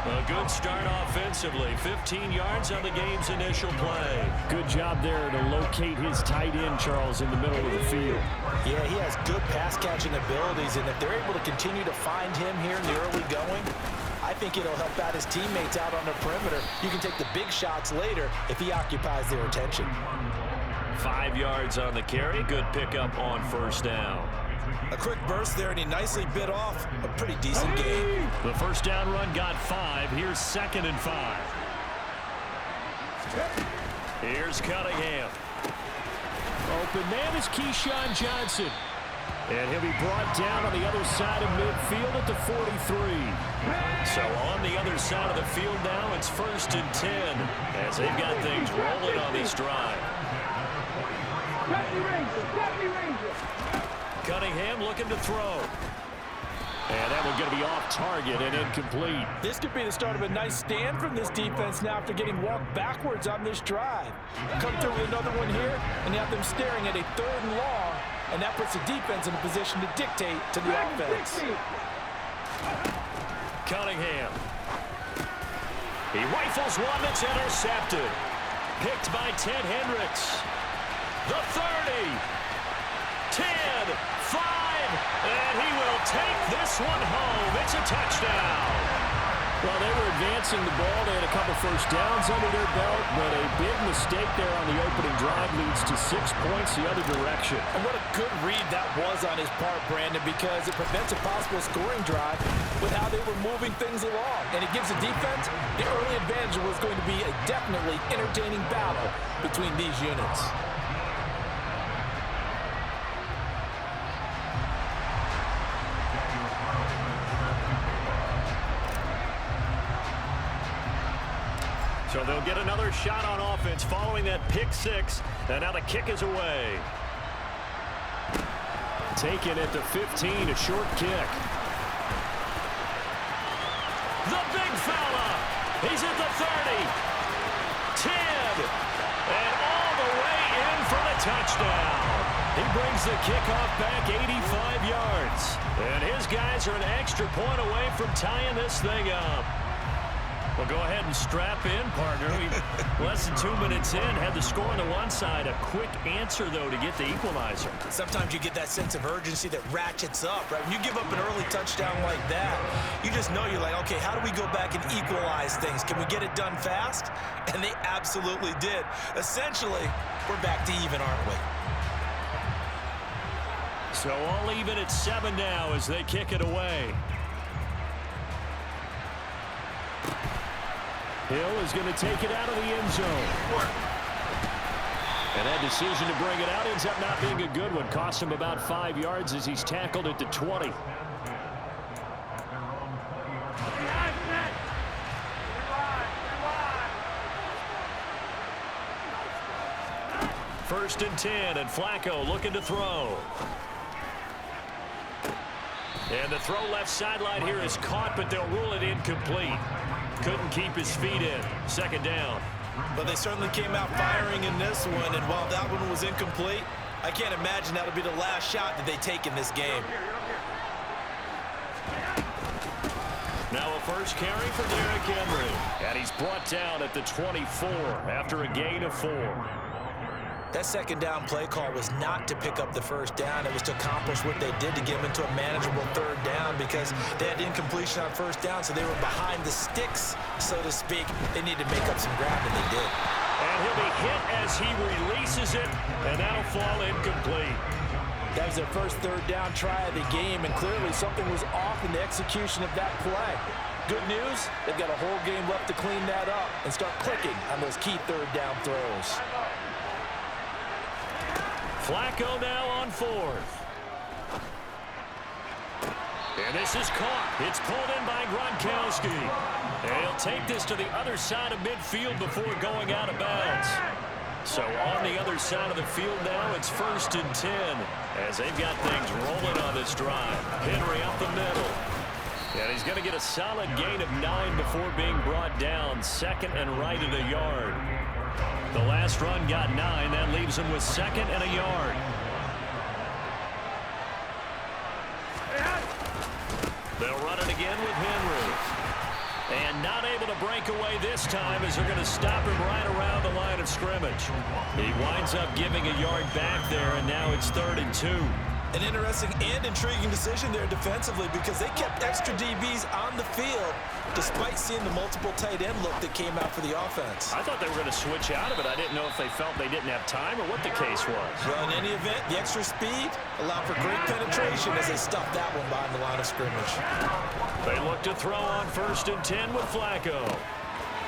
A good start offensively. 15 yards on the game's initial play. Good job there to locate his tight end, Charles, in the middle of the field. Yeah, he has good pass-catching abilities, and if they're able to continue to find him here in the early going, I think it'll help out his teammates out on the perimeter. You can take the big shots later if he occupies their attention. 5 yards on the carry. Good pickup on first down. A quick burst there, and he nicely bit off a pretty decent game. The first down run got 5. Here's 2nd and 5. Here's Cunningham. Open man is Keyshawn Johnson. And he'll be brought down on the other side of midfield at the 43. So on the other side of the field now, it's 1st and 10 as they've got things rolling on this drive. Cunningham looking to throw. And that one's going to be off target and incomplete. This could be the start of a nice stand from this defense now after getting walked backwards on this drive. Come through with another one here, and you have them staring at a 3rd and long, and that puts the defense in a position to dictate to the offense. Cunningham. He rifles one that's intercepted. Picked by Ted Hendricks. The 30. 10, 5, and he will take this one home. It's a touchdown. Well, they were advancing the ball. They had a couple first downs under their belt, but a big mistake there on the opening drive leads to 6 points the other direction. And what a good read that was on his part, Brandon, because it prevents a possible scoring drive with how they were moving things along. And it gives the defense the early advantage was going to be a definitely entertaining battle between these units. So they'll get another shot on offense following that pick 6. And now the kick is away. Taken at the 15, a short kick. The big fella. He's at the 30. 10. And all the way in for the touchdown. He brings the kickoff back 85 yards. And his guys are an extra point away from tying this thing up. Well, go ahead and strap in, partner. Less than 2 minutes in, had the score on the one side. A quick answer, though, to get the equalizer. Sometimes you get that sense of urgency that ratchets up, right? When you give up an early touchdown like that, you just know you're like, okay, how do we go back and equalize things? Can we get it done fast? And they absolutely did. Essentially, we're back to even, aren't we? So all even at 7 now as they kick it away. Hill is going to take it out of the end zone. And that decision to bring it out ends up not being a good one. Cost him about 5 yards as he's tackled at the 20. First and 10, and Flacco looking to throw. And the throw left sideline here is caught, but they'll rule it incomplete. Couldn't keep his feet in. 2nd down. But they certainly came out firing in this one, and while that one was incomplete, I can't imagine that'll be the last shot that they take in this game. Now a first carry for Derrick Henry. And he's brought down at the 24 after a gain of 4. That 2nd down play call was not to pick up the first down. It was to accomplish what they did to get them into a manageable 3rd down because they had incompletion on first down, so they were behind the sticks, so to speak. They needed to make up some ground, and they did. And he'll be hit as he releases it, and that'll fall incomplete. That was their first 3rd down try of the game, and clearly something was off in the execution of that play. Good news, they've got a whole game left to clean that up and start clicking on those key 3rd down throws. Flacco now on 4th. And this is caught. It's pulled in by Gronkowski. And he'll take this to the other side of midfield before going out of bounds. So on the other side of the field now, it's 1st and 10 as they've got things rolling on this drive. Henry up the middle. And he's going to get a solid gain of 9 before being brought down. 2nd and right at a yard. The last run got 9. That leaves him with 2nd and a yard. They'll run it again with Henry. And not able to break away this time as they're going to stop him right around the line of scrimmage. He winds up giving a yard back there, and now it's 3rd and 2. An interesting and intriguing decision there defensively because they kept extra DBs on the field despite seeing the multiple tight end look that came out for the offense. I thought they were going to switch out of it. I didn't know if they felt they didn't have time or what the case was. Well, in any event, the extra speed allowed for great penetration as they stuffed that one behind the line of scrimmage. They look to throw on 1st and 10 with Flacco.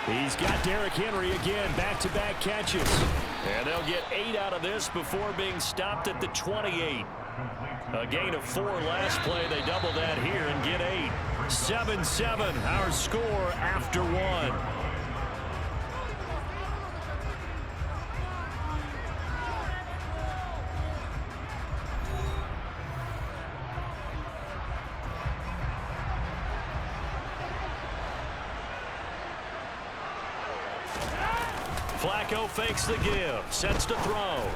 He's got Derrick Henry again, back-to-back catches. And they'll get 8 out of this before being stopped at the 28. A gain of 4 last play. They double that here and get 8. 7-7, our score after 1. Flacco fakes the give, sets to throw.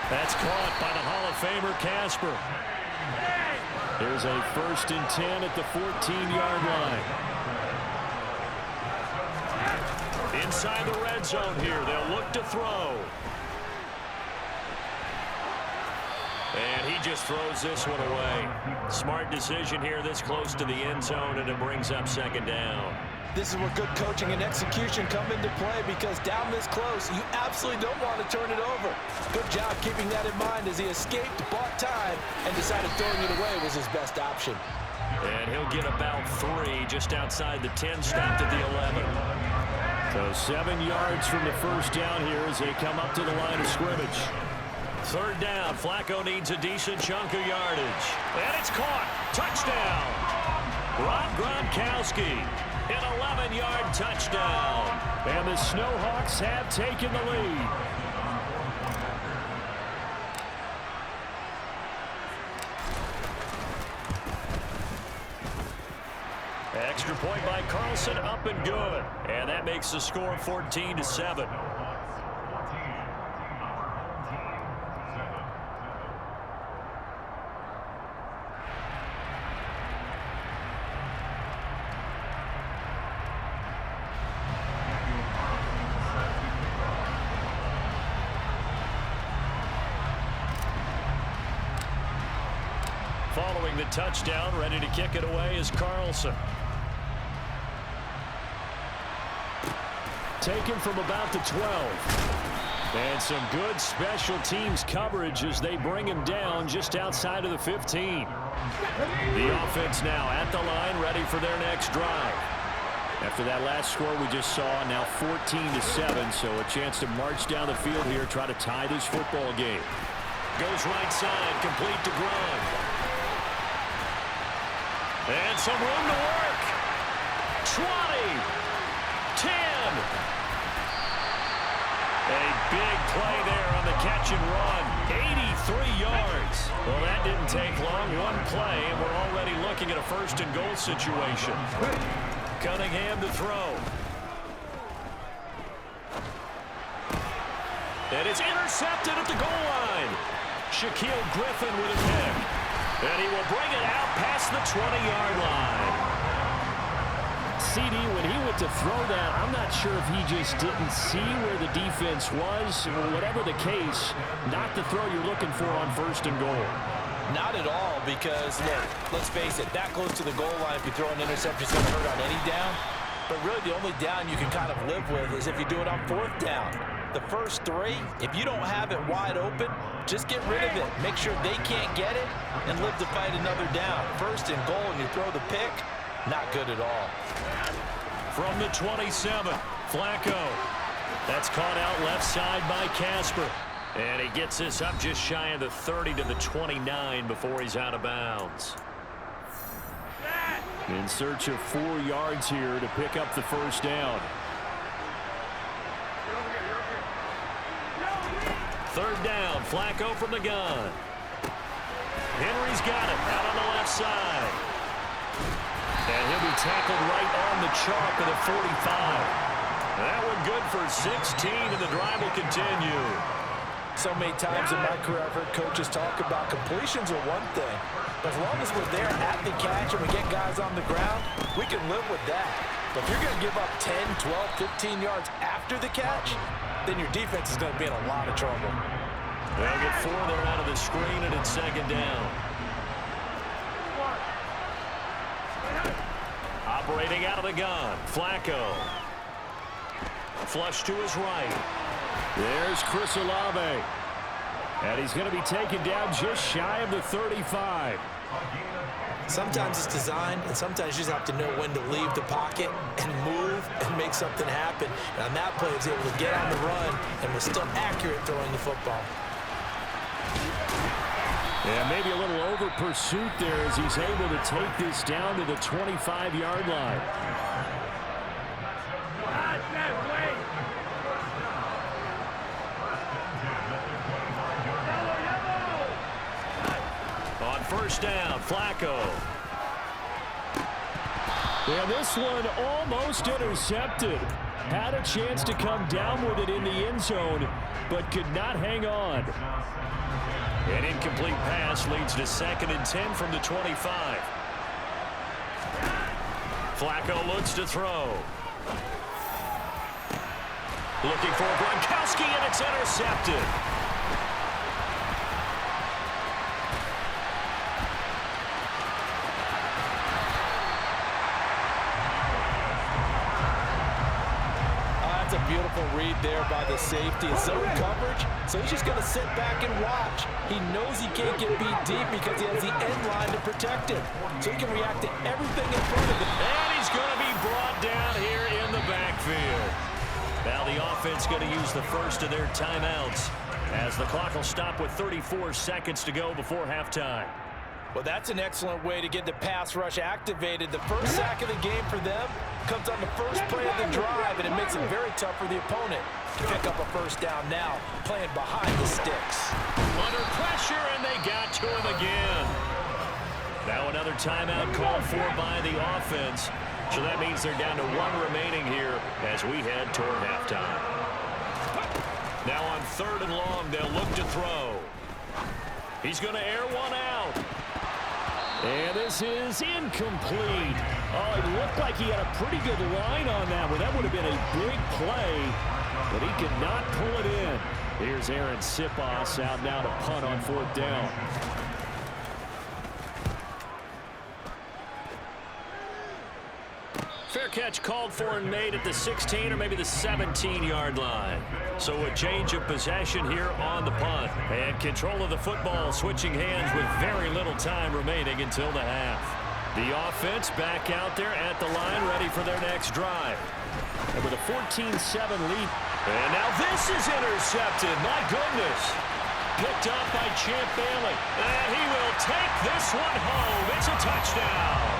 That's caught by the Hall of Famer Casper. Here's a 1st and 10 at the 14-yard line. Inside the red zone here, they'll look to throw. And he just throws this one away. Smart decision here this close to the end zone, and it brings up 2nd down. This is where good coaching and execution come into play because down this close, you absolutely don't want to turn it over. Good job keeping that in mind as he escaped, bought time, and decided throwing it away was his best option. And he'll get about 3 just outside the 10, stopped at the 11. So 7 yards from the 1st down here as they come up to the line of scrimmage. 3rd down, Flacco needs a decent chunk of yardage. And it's caught. Touchdown. Rob Gronkowski. An 11-yard touchdown. And the Snowhawks have taken the lead. Extra point by Carlson, up and good. And that makes the score 14-7. Following the touchdown, ready to kick it away is Carlson. Taken from about the 12. And some good special teams coverage as they bring him down just outside of the 15. The offense now at the line, ready for their next drive. After that last score we just saw, now 14-7, so a chance to march down the field here, try to tie this football game. Goes right side, complete to Gronk. And some room to work. 20. 10. A big play there on the catch and run. 83 yards. Well, that didn't take long. One play, and we're already looking at a 1st and goal situation. Cunningham to throw. And it's intercepted at the goal line. Shaquille Griffin with a pick. And he will bring it out past the 20-yard line. CD, when he went to throw that, I'm not sure if he just didn't see where the defense was. Whatever the case, not the throw you're looking for on 1st and goal. Not at all because, look, let's face it, that close to the goal line, if you throw an interception, it's going to hurt on any down. But really the only down you can kind of live with is if you do it on 4th down. The first 3, if you don't have it wide open, just get rid of it. Make sure they can't get it and live to fight another down. 1st and goal and you throw the pick, not good at all. From the 27, Flacco. That's caught out left side by Casper. And he gets this up just shy of the 30 to the 29 before he's out of bounds. In search of 4 yards here to pick up the 1st down. 3rd down, Flacco from the gun. Henry's got it out on the left side. And he'll be tackled right on the chalk of the 45. That one good for 16, and the drive will continue. So many times in my career I've heard coaches talk about completions are one thing, but as long as we're there at the catch and we get guys on the ground, we can live with that. But if you're going to give up 10, 12, 15 yards after the catch, then your defense is going to be in a lot of trouble. They'll get 4 there out of the screen, and it's second down. Operating out of the gun, Flacco. Flush to his right. There's Chris Olave. And he's going to be taken down just shy of the 35. Sometimes it's designed, and sometimes you just have to know when to leave the pocket and move and make something happen. And on that play, he was able to get on the run and was still accurate throwing the football. And maybe a little over pursuit there as he's able to take this down to the 25-yard line. On first down, Flacco. And this one almost intercepted. Had a chance to come down with it in the end zone, but could not hang on. An incomplete pass leads to 2nd and 10 from the 25. Flacco looks to throw. Looking for Gronkowski, and it's intercepted. That's a beautiful read there by the safety. It's zone coverage, so he's just going to sit back and watch. He knows he can't get beat deep because he has the end line to protect him. So he can react to everything in front of him. And he's going to be brought down here in the backfield. Now the offense going to use the first of their timeouts as the clock will stop with 34 seconds to go before halftime. Well, that's an excellent way to get the pass rush activated. The first sack of the game for them comes on the first play of the drive, and it makes it very tough for the opponent to pick up a first down now, playing behind the sticks. Under pressure, and they got to him again. Now another timeout called for by the offense. So that means they're down to 1 remaining here as we head toward halftime. Now on 3rd and long, they'll look to throw. He's going to air one out. And this is incomplete. Oh, it looked like he had a pretty good line on that one. That would have been a big play, but he could not pull it in. Here's Aaron Sipos out now to punt on 4th down. Fair catch called for and made at the 16 or maybe the 17-yard line. So a change of possession here on the punt. And control of the football switching hands with very little time remaining until the half. The offense back out there at the line ready for their next drive. And with a 14-7 lead. And now this is intercepted. My goodness. Picked up by Champ Bailey. And he will take this one home. It's a touchdown.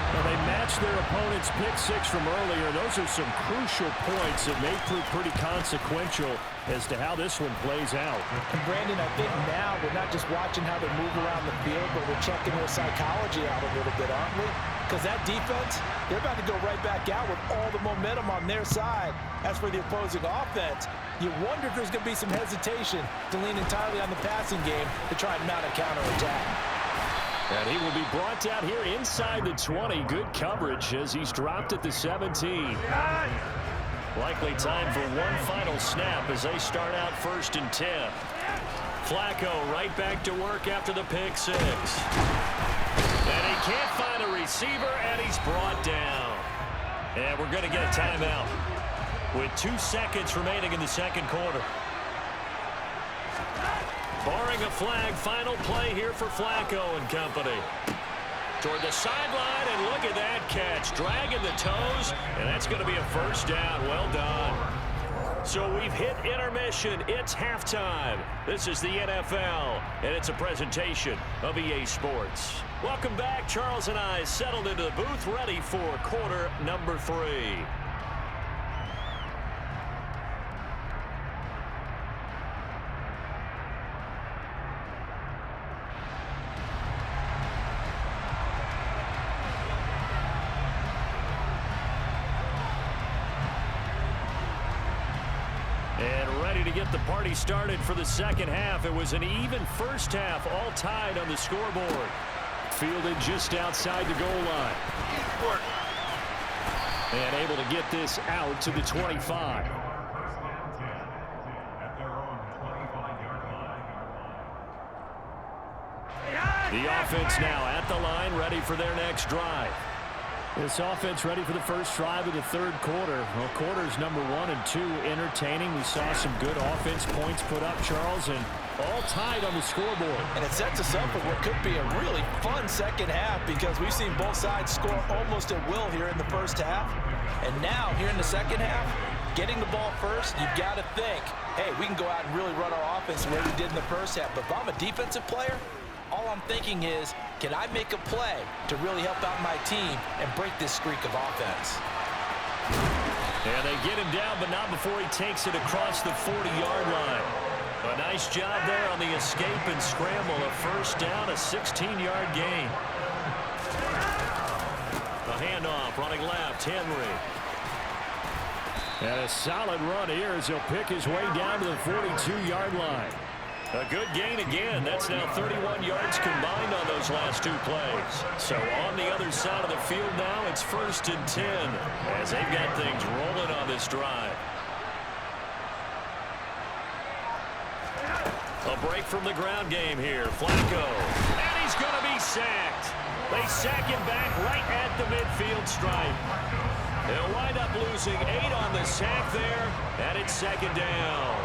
Well, they matched their opponent's pick 6 from earlier. Those are some crucial points that may prove pretty consequential as to how this one plays out. And Brandon, I think now we're not just watching how they move around the field, but we're checking their psychology out a little bit, aren't we? Because that defense, they're about to go right back out with all the momentum on their side. As for the opposing offense, you wonder if there's going to be some hesitation to lean entirely on the passing game to try and mount a counterattack. And he will be brought down here inside the 20. Good coverage as he's dropped at the 17. Likely time for one final snap as they start out 1st and 10. Flacco right back to work after the pick 6. And he can't find a receiver, and he's brought down. And we're going to get a timeout with 2 seconds remaining in the 2nd quarter. Barring a flag, final play here for Flacco and company. Toward the sideline, and look at that catch. Dragging the toes, and that's going to be a first down. Well done. So we've hit intermission. It's halftime. This is the NFL, and it's a presentation of EA Sports. Welcome back. Charles and I settled into the booth, ready for quarter number 3. And ready to get the party started for the second half. It was an even first half, all tied on the scoreboard. Fielded just outside the goal line. And able to get this out to the 25. The offense now at the line, ready for their next drive. This offense ready for the first drive of the third quarter. Well, quarters number 1 and 2 entertaining. We saw some good offense points put up, Charles, and all tied on the scoreboard. And it sets us up for what could be a really fun second half because we've seen both sides score almost at will here in the first half. And now, here in the second half, getting the ball first, you've got to think, hey, we can go out and really run our offense the way we did in the first half. But if I'm a defensive player, all I'm thinking is, can I make a play to really help out my team and break this streak of offense? And they get him down, but not before he takes it across the 40-yard line. A nice job there on the escape and scramble. A first down, a 16-yard gain. A handoff, running left, Henry. And a solid run here as he'll pick his way down to the 42-yard line. A good gain again. That's now 31 yards combined on those last 2 plays. So on the other side of the field now, it's 1st and 10 as they've got things rolling on this drive. A break from the ground game here. Flacco. And he's going to be sacked. They sack him back right at the midfield stripe. They'll wind up losing 8 on the sack there, and it's 2nd down.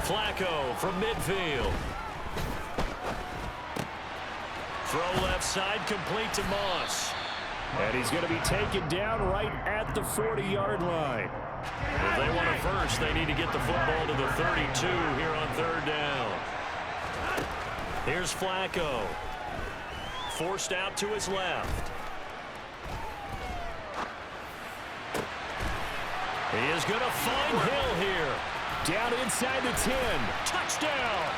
Flacco from midfield. Throw left side, complete to Moss. And he's going to be taken down right at the 40-yard line. If they want it first, they need to get the football to the 32 here on 3rd down. Here's Flacco. Forced out to his left. He is going to find Hill here. Down inside the 10. Touchdown.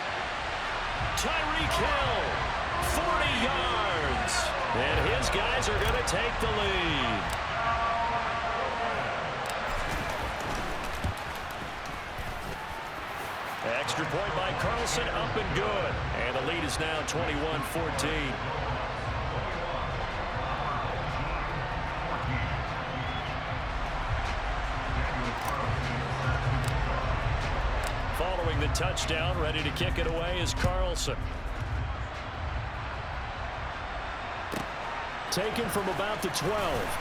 Tyreek Hill. 40 yards. And his guys are going to take the lead. Extra point by Carlson, up and good. And the lead is now 21-14. Following the touchdown, ready to kick it away is Carlson. Taken from about the 12.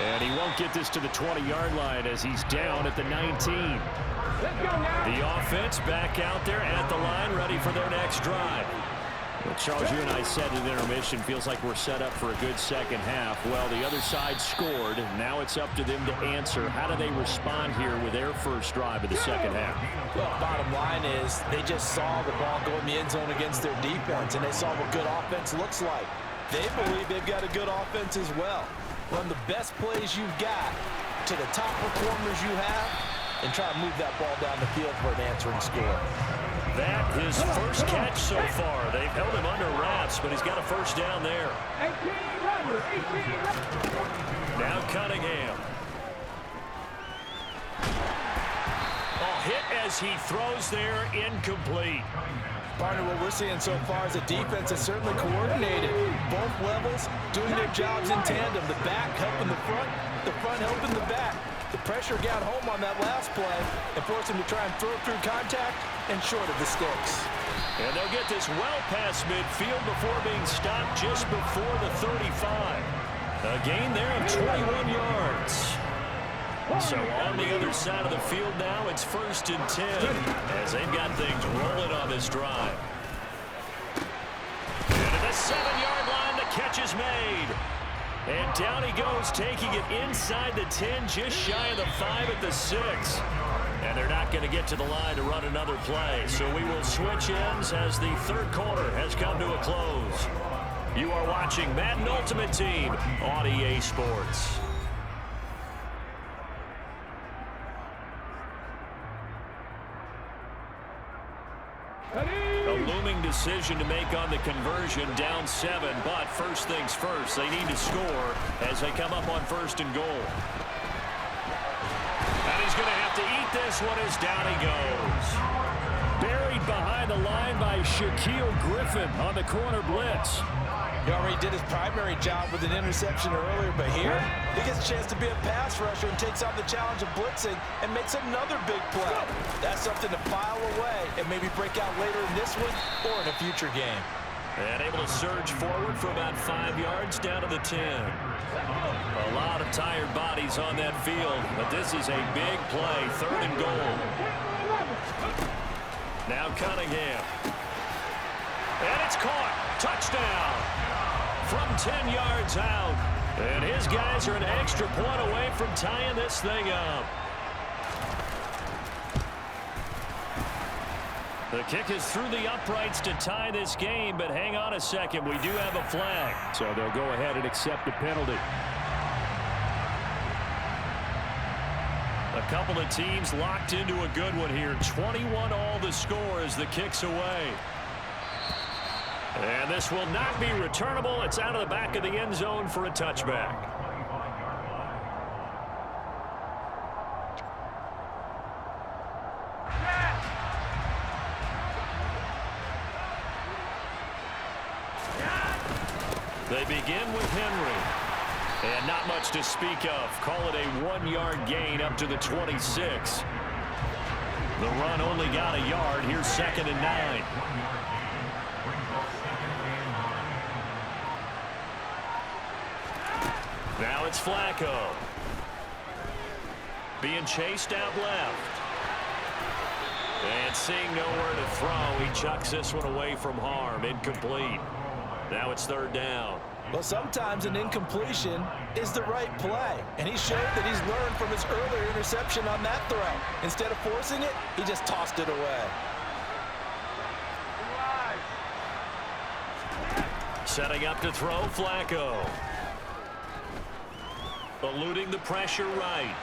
And he won't get this to the 20-yard line as he's down at the 19. The offense back out there at the line, ready for their next drive. Well, Charles, you and I said in intermission, feels like we're set up for a good second half. Well, the other side scored. Now it's up to them to answer. How do they respond here with their first drive of the second half? Well, bottom line is they just saw the ball go in the end zone against their defense, and they saw what good offense looks like. They believe they've got a good offense as well. Run the best plays you've got to the top performers you have and try to move that ball down the field for an answering score. That his first catch so far. They've held him under wraps, but he's got a first down there. Now Cunningham. Oh, hit as he throws there, incomplete. Partner, what we're seeing so far is a defense that's certainly coordinated. Both levels doing their jobs in tandem. The back helping the front helping the back. The pressure got home on that last play and forced him to try and throw through contact and short of the sticks. And they'll get this well past midfield before being stopped just before the 35. A gain there of 21 yards. So on the other side of the field now, it's 1st and 10 as they've got things rolling on this drive. And at the 7-yard line, the catch is made. And down he goes, taking it inside the 10, just shy of the 5 at the 6. And they're not going to get to the line to run another play. So we will switch ends as the third quarter has come to a close. You are watching Madden Ultimate Team on EA Sports. A looming decision to make on the conversion, down 7, but first things first, they need to score as they come up on 1st and goal. he's going to have to eat this one as down he goes. Buried behind the line by Shaquille Griffin on the corner blitz. He already did his primary job with an interception earlier, but here he gets a chance to be a pass rusher and takes on the challenge of blitzing and makes another big play. That's something to file away and maybe break out later in this one or in a future game. And able to surge forward for about 5 yards down to the 10. A lot of tired bodies on that field, but this is a big play, 3rd and goal. Now Cunningham. And it's caught. Touchdown. From 10 yards out. And his guys are an extra point away from tying this thing up. The kick is through the uprights to tie this game, but hang on a second. We do have a flag. So they'll go ahead and accept the penalty. A couple of teams locked into a good one here. 21 all the score as the kick's away. And this will not be returnable. It's out of the back of the end zone for a touchback. They begin with Henry. And not much to speak of. Call it a 1-yard gain up to the 26. The run only got a yard. Here's 2nd and 9. Now it's Flacco. Being chased out left. And seeing nowhere to throw, he chucks this one away from harm. Incomplete. Now it's 3rd down. Well, sometimes an incompletion is the right play, and he showed that he's learned from his earlier interception on that throw. Instead of forcing it, he just tossed it away. Setting up to throw, Flacco. Eluding the pressure right.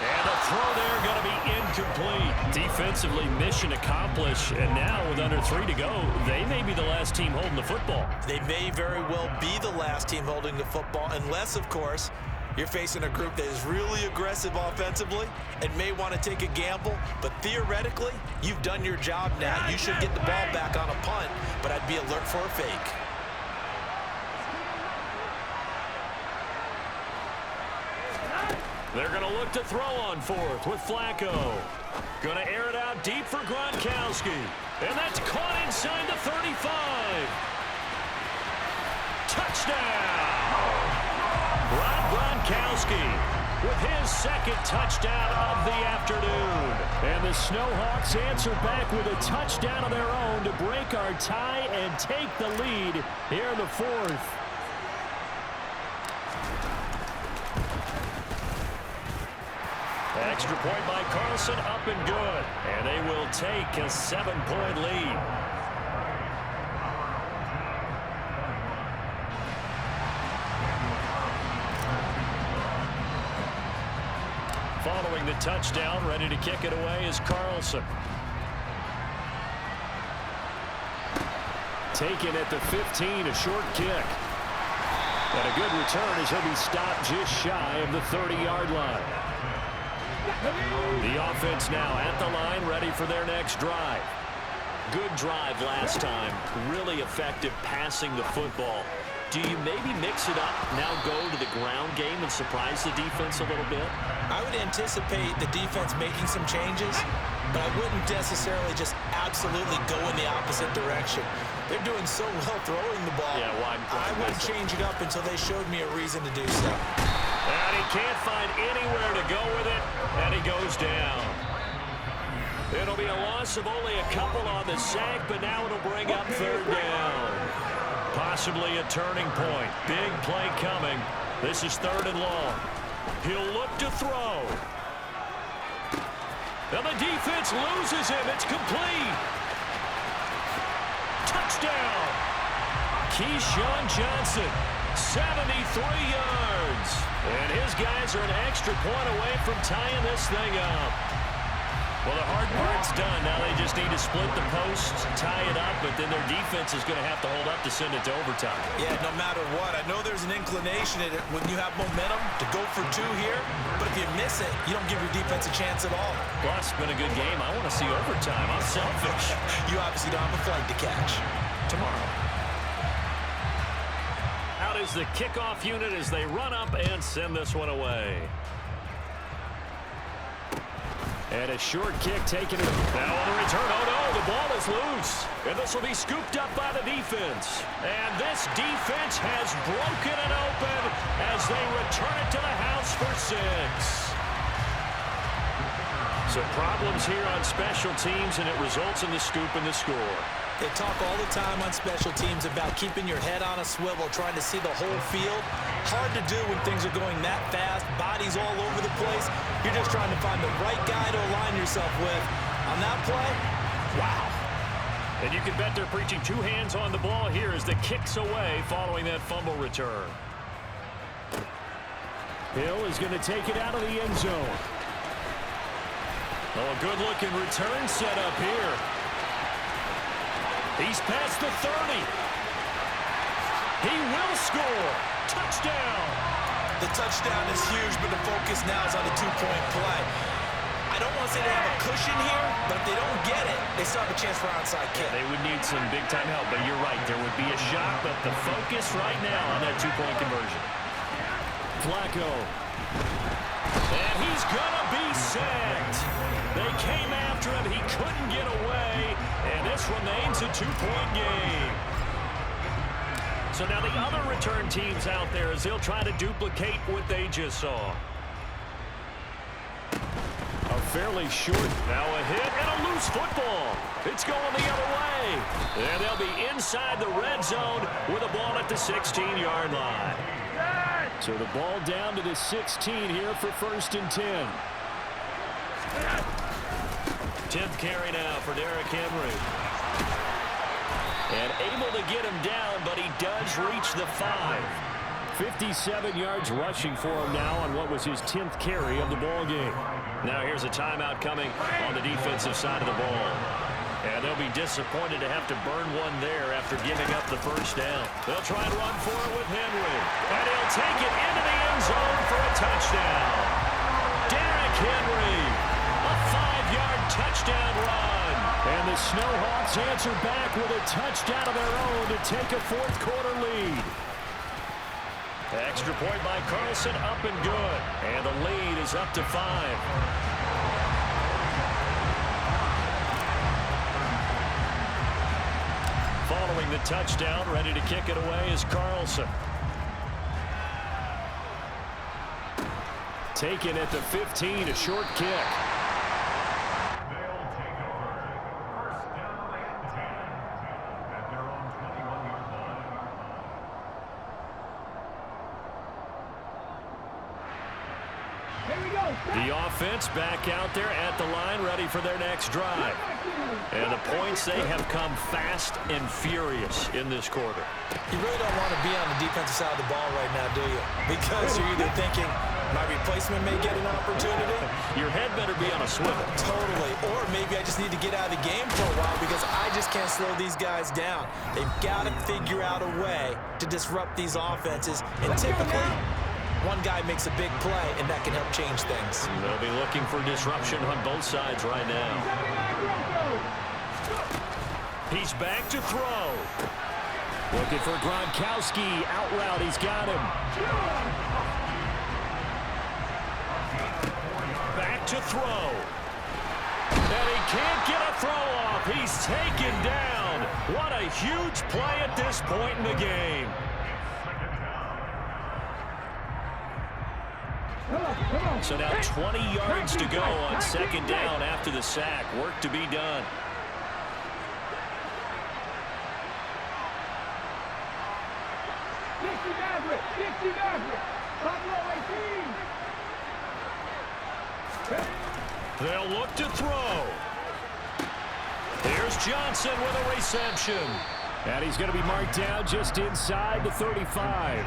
And the throw there going to be incomplete. Defensively, mission accomplished. And now with under 3 to go, they may be the last team holding the football. They may very well be the last team holding the football, unless, of course, you're facing a group that is really aggressive offensively and may want to take a gamble. But theoretically, you've done your job now. You should get the ball back on a punt, but I'd be alert for a fake. They're going to look to throw on 4th with Flacco. Going to air it out deep for Gronkowski. And that's caught inside the 35. Touchdown! Rob Gronkowski with his 2nd touchdown of the afternoon. And the Snowhawks answer back with a touchdown of their own to break our tie and take the lead here in the 4th. Extra point by Carlson, up and good. And they will take a 7-point lead. Following the touchdown, ready to kick it away is Carlson. Taken at the 15, a short kick. And a good return as he'll be stopped just shy of the 30-yard line. The offense now at the line, ready for their next drive. Good drive last time. Really effective passing the football. Do you maybe mix it up, now go to the ground game and surprise the defense a little bit? I would anticipate the defense making some changes, but I wouldn't necessarily just absolutely go in the opposite direction. They're doing so well throwing the ball. Yeah, I wouldn't change it up until they showed me a reason to do so. And he can't find anywhere to go with it, and he goes down. It'll be a loss of only a couple on the sack, but now it'll bring up 3rd down. Possibly a turning point. Big play coming. This is 3rd and long. He'll look to throw. And the defense loses him. It's complete. Touchdown. Keyshawn Johnson, 73 yards. And his guys are an extra point away from tying this thing up. Well, the hard part's done. Now they just need to split the posts, tie it up, but then their defense is going to have to hold up to send it to overtime. Yeah, no matter what. I know there's an inclination in it when you have momentum to go for two here, but if you miss it, you don't give your defense a chance at all. Plus, it's been a good game. I want to see overtime. I'm selfish. You obviously don't have a flight to catch. Tomorrow. Out is the kickoff unit as they run up and send this one away. And a short kick taken. Now on the return. Oh, no, the ball is loose. And this will be scooped up by the defense. And this defense has broken it open as they return it to the house for 6. So problems here on special teams, and it results in the scoop and the score. They talk all the time on special teams about keeping your head on a swivel, trying to see the whole field. Hard to do when things are going that fast, bodies all over the place. You're just trying to find the right guy to align yourself with. On that play, wow. And you can bet they're preaching 2 hands on the ball here as the kick's away following that fumble return. Hill is going to take it out of the end zone. Oh, a good-looking return set up here. He's past the 30. He will score. Touchdown. The touchdown is huge, but the focus now is on the 2-point play. I don't want to say they have a cushion here, but if they don't get it, they still have a chance for onside kick. They would need some big-time help, but you're right. There would be a shot, but the focus right now on that 2-point conversion. Flacco. And he's going to be sacked. They came after him. He couldn't get away. And this remains a 2-point game. So now the other return teams out there as they'll try to duplicate what they just saw. A fairly short. Now a hit and a loose football. It's going the other way. And they'll be inside the red zone with a ball at the 16-yard line. So the ball down to the 16 here for 1st and 10. 10th carry now for Derrick Henry. And able to get him down, but he does reach the 5. 57 yards rushing for him now on what was his 10th carry of the ball game. Now here's a timeout coming on the defensive side of the ball. And they'll be disappointed to have to burn one there after giving up the first down. They'll try and run for it with Henry. And he'll take it into the end zone for a touchdown. Derrick Henry, a 5-yard touchdown run. And the Snowhawks answer back with a touchdown of their own to take a 4th quarter lead. Extra point by Carlson, up and good. And the lead is up to 5. Following the touchdown, ready to kick it away is Carlson. Taken at the 15, a short kick. The offense back out there at the line, ready for their next drive. And the points, they have come fast and furious in this quarter. You really don't want to be on the defensive side of the ball right now, do you? Because you're either thinking, my replacement may get an opportunity. Your head better be on a swivel. Totally. Or maybe I just need to get out of the game for a while because I just can't slow these guys down. They've got to figure out a way to disrupt these offenses. And typically, one guy makes a big play, and that can help change things. They'll be looking for disruption on both sides right now. He's back to throw. Looking for Gronkowski. Out route, he's got him. Back to throw. And he can't get a throw off. He's taken down. What a huge play at this point in the game. So now 20 yards to go on 2nd down after the sack. Work to be done. They'll look to throw. Here's Johnson with a reception. And he's going to be marked down just inside the 35.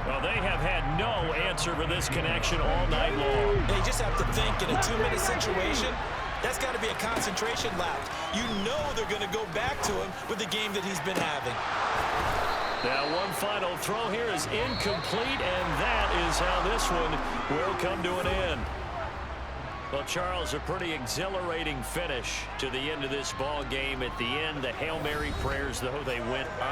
Well, they have had no answer for this connection all night long. They just have to think in a 2-minute situation, That's got to be a concentration lapse. You know they're going to go back to him with the game that he's been having. Now one final throw here is incomplete, and that is how this one will come to an end. Well, Charles, a pretty exhilarating finish to the end of this ball game. At the end, the Hail Mary prayers, though, they went unanswered.